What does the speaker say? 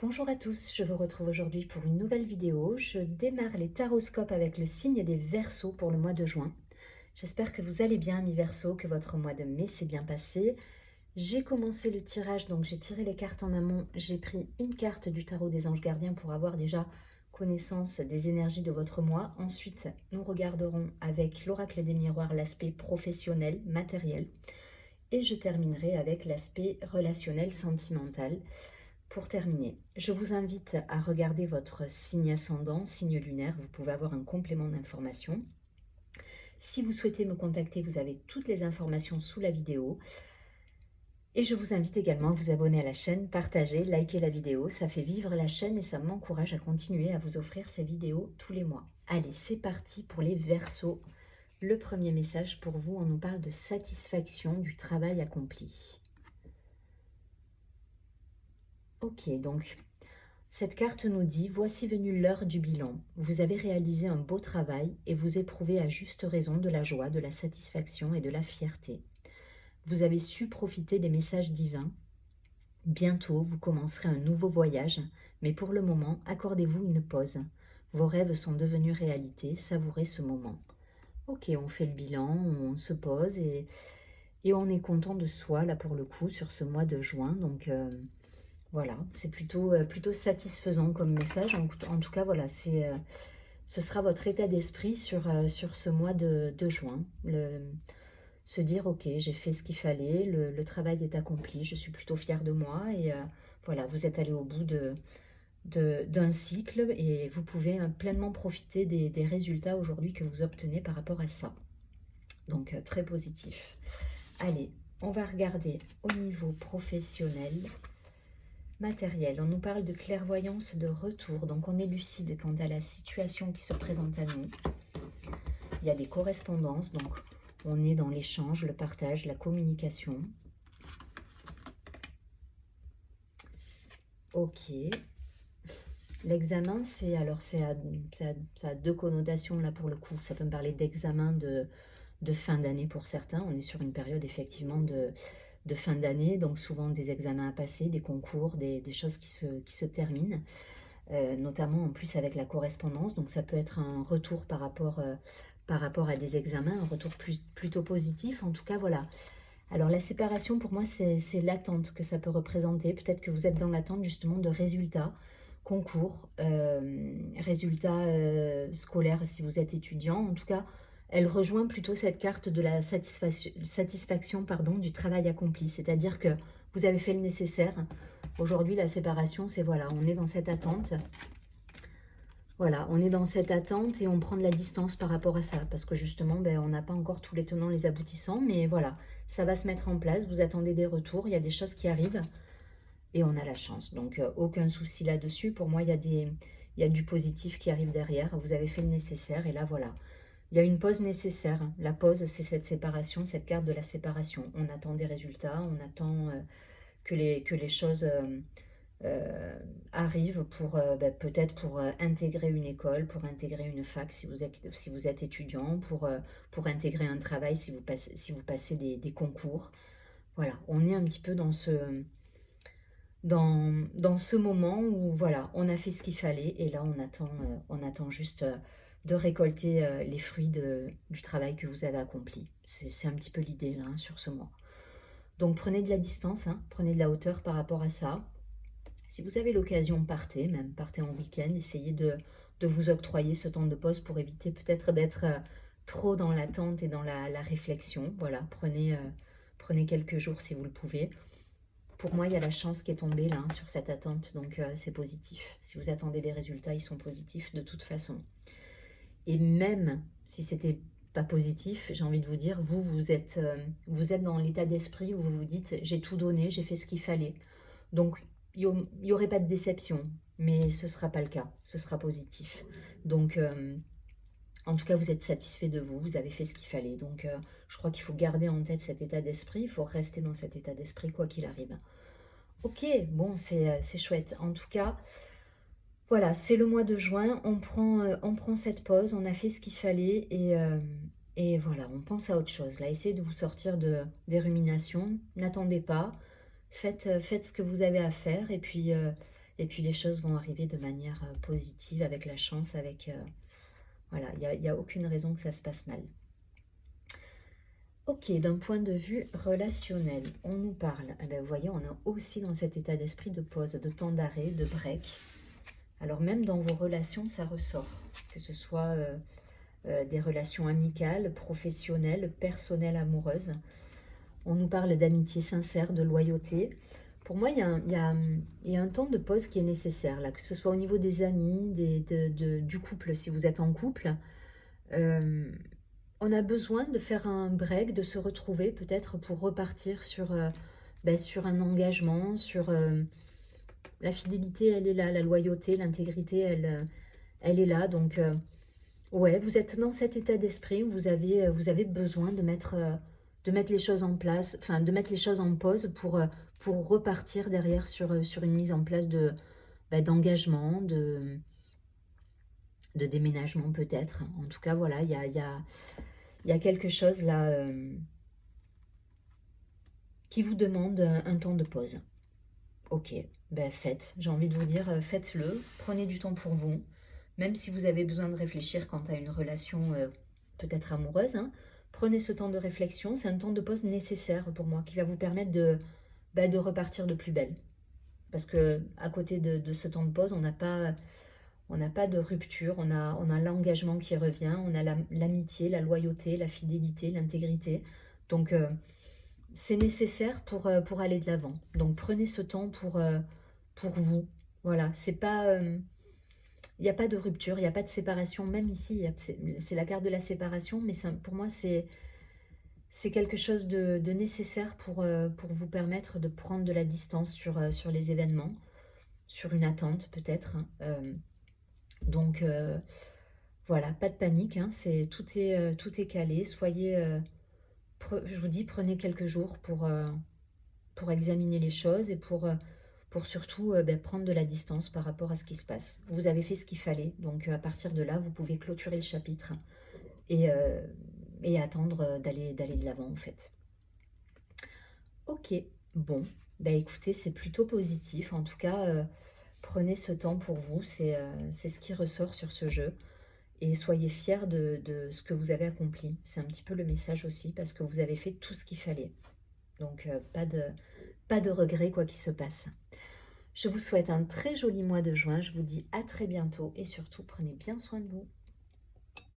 Bonjour à tous, je vous retrouve aujourd'hui pour une nouvelle vidéo. Je démarre les taroscopes avec le signe des Verseaux pour le mois de juin. J'espère que vous allez bien, mes Verseaux, que votre mois de mai s'est bien passé. J'ai commencé le tirage, donc j'ai tiré les cartes en amont. J'ai pris une carte du tarot des anges gardiens pour avoir déjà connaissance des énergies de votre mois. Ensuite, nous regarderons avec l'oracle des miroirs l'aspect professionnel, matériel. Et je terminerai avec l'aspect relationnel, sentimental. Pour terminer, je vous invite à regarder votre signe ascendant, signe lunaire. Vous pouvez avoir un complément d'information. Si vous souhaitez me contacter, vous avez toutes les informations sous la vidéo. Et je vous invite également à vous abonner à la chaîne, partager, liker la vidéo. Ça fait vivre la chaîne et ça m'encourage à continuer à vous offrir ces vidéos tous les mois. Allez, c'est parti pour les Verseaux. Le premier message pour vous, on nous parle de satisfaction du travail accompli. Ok, donc cette carte nous dit, voici venue l'heure du bilan. Vous avez réalisé un beau travail et vous éprouvez à juste raison de la joie, de la satisfaction et de la fierté. Vous avez su profiter des messages divins. Bientôt, vous commencerez un nouveau voyage, mais pour le moment, accordez-vous une pause. Vos rêves sont devenus réalité, savourez ce moment. Ok, on fait le bilan, on se pose et on est content de soi, là pour le coup, sur ce mois de juin. Donc, voilà, c'est plutôt satisfaisant comme message. En tout cas, voilà, ce sera votre état d'esprit sur ce mois de juin. Se dire, ok, j'ai fait ce qu'il fallait, le travail est accompli, je suis plutôt fière de moi. Et voilà, vous êtes allé au bout d'un cycle et vous pouvez pleinement profiter des résultats aujourd'hui que vous obtenez par rapport à ça. Donc, très positif. Allez, on va regarder au niveau professionnel. Matériel, on nous parle de clairvoyance de retour, donc on est lucide quant à la situation qui se présente à nous. Il y a des correspondances, donc on est dans l'échange, le partage, la communication. Ok. L'examen, ça a deux connotations là pour le coup. Ça peut me parler d'examen de fin d'année pour certains. On est sur une période effectivement de fin d'année, donc souvent des examens à passer, des concours, des choses qui se terminent. Notamment en plus avec la correspondance. Donc ça peut être un retour par rapport à des examens, un retour plutôt positif. En tout cas, voilà. Alors la séparation, pour moi, c'est l'attente que ça peut représenter. Peut-être que vous êtes dans l'attente justement de résultats, concours, résultats scolaires si vous êtes étudiant. En tout cas, elle rejoint plutôt cette carte de la satisfaction pardon, du travail accompli. C'est-à-dire que vous avez fait le nécessaire. Aujourd'hui, la séparation, c'est voilà, on est dans cette attente. Voilà, on est dans cette attente et on prend de la distance par rapport à ça. Parce que justement, on n'a pas encore tous les tenants, les aboutissants. Mais voilà, ça va se mettre en place. Vous attendez des retours, il y a des choses qui arrivent. Et on a la chance. Donc, aucun souci là-dessus. Pour moi, il y a du positif qui arrive derrière. Vous avez fait le nécessaire et là, voilà. Il y a une pause nécessaire. La pause, c'est cette séparation, cette carte de la séparation. On attend des résultats, on attend que les choses arrivent pour peut-être pour intégrer une école, pour intégrer une fac si vous êtes étudiant, pour intégrer un travail si vous passez des concours. Voilà, on est un petit peu dans ce moment où voilà, on a fait ce qu'il fallait et là on attend juste de récolter les fruits du travail que vous avez accompli. C'est un petit peu l'idée là, hein, sur ce mois. Donc prenez de la distance, hein, prenez de la hauteur par rapport à ça. Si vous avez l'occasion, partez, même partez en week-end, essayez de vous octroyer ce temps de pause pour éviter peut-être d'être trop dans l'attente et dans la réflexion. Voilà, prenez quelques jours si vous le pouvez. Pour moi, il y a la chance qui est tombée là, hein, sur cette attente, donc c'est positif. Si vous attendez des résultats, ils sont positifs de toute façon. Et même si c'était pas positif, j'ai envie de vous dire, vous êtes dans l'état d'esprit où vous vous dites, j'ai tout donné, j'ai fait ce qu'il fallait. Donc, il n'y aurait pas de déception, mais ce ne sera pas le cas, ce sera positif. Donc, en tout cas, vous êtes satisfait de vous, vous avez fait ce qu'il fallait. Donc, je crois qu'il faut garder en tête cet état d'esprit, il faut rester dans cet état d'esprit quoi qu'il arrive. Ok, bon, c'est chouette. En tout cas, voilà, c'est le mois de juin, on prend cette pause, on a fait ce qu'il fallait et voilà, on pense à autre chose. Là, essayez de vous sortir des ruminations, n'attendez pas, faites ce que vous avez à faire Et puis les choses vont arriver de manière positive, avec la chance, avec... voilà, il n'y a aucune raison que ça se passe mal. Ok, d'un point de vue relationnel, on nous parle, eh ben, vous voyez, on est aussi dans cet état d'esprit de pause, de temps d'arrêt, de break. Alors même dans vos relations, ça ressort, que ce soit des relations amicales, professionnelles, personnelles, amoureuses. On nous parle d'amitié sincère, de loyauté. Pour moi, il y a un temps de pause qui est nécessaire, là, que ce soit au niveau des amis, du couple, si vous êtes en couple. Euh, on a besoin de faire un break, de se retrouver peut-être pour repartir sur, sur un engagement, sur la fidélité, elle est là, la loyauté, l'intégrité, elle est là. Donc, ouais, vous êtes dans cet état d'esprit où vous avez besoin de mettre les choses en place, enfin de mettre les choses en pause pour repartir derrière sur une mise en place d'engagement, de déménagement peut-être. En tout cas, voilà, il y a quelque chose là qui vous demande un temps de pause. Ok, ben faites, j'ai envie de vous dire, faites-le, prenez du temps pour vous, même si vous avez besoin de réfléchir quant à une relation peut-être amoureuse, hein, prenez ce temps de réflexion, c'est un temps de pause nécessaire pour moi, qui va vous permettre de repartir de plus belle. Parce que à côté de ce temps de pause, on n'a pas de rupture, on a l'engagement qui revient, on a l'amitié, la loyauté, la fidélité, l'intégrité. Donc c'est nécessaire pour aller de l'avant. Donc prenez ce temps pour vous. Voilà, c'est pas... il n'y a pas de rupture, il n'y a pas de séparation, même ici, c'est la carte de la séparation, mais pour moi, c'est quelque chose de nécessaire pour vous permettre de prendre de la distance sur les événements, sur une attente peut-être. Donc, voilà, pas de panique, hein, tout est calé. Soyez, je vous dis, prenez quelques jours pour examiner les choses et pour surtout prendre de la distance par rapport à ce qui se passe. Vous avez fait ce qu'il fallait, donc à partir de là, vous pouvez clôturer le chapitre et, euh, et attendre d'aller de l'avant en fait. Ok, bon, bah écoutez, c'est plutôt positif. En tout cas, prenez ce temps pour vous, c'est ce qui ressort sur ce jeu. Et soyez fiers de ce que vous avez accompli. C'est un petit peu le message aussi, parce que vous avez fait tout ce qu'il fallait. Donc, pas de regret quoi qu'il se passe. Je vous souhaite un très joli mois de juin. Je vous dis à très bientôt et surtout, prenez bien soin de vous.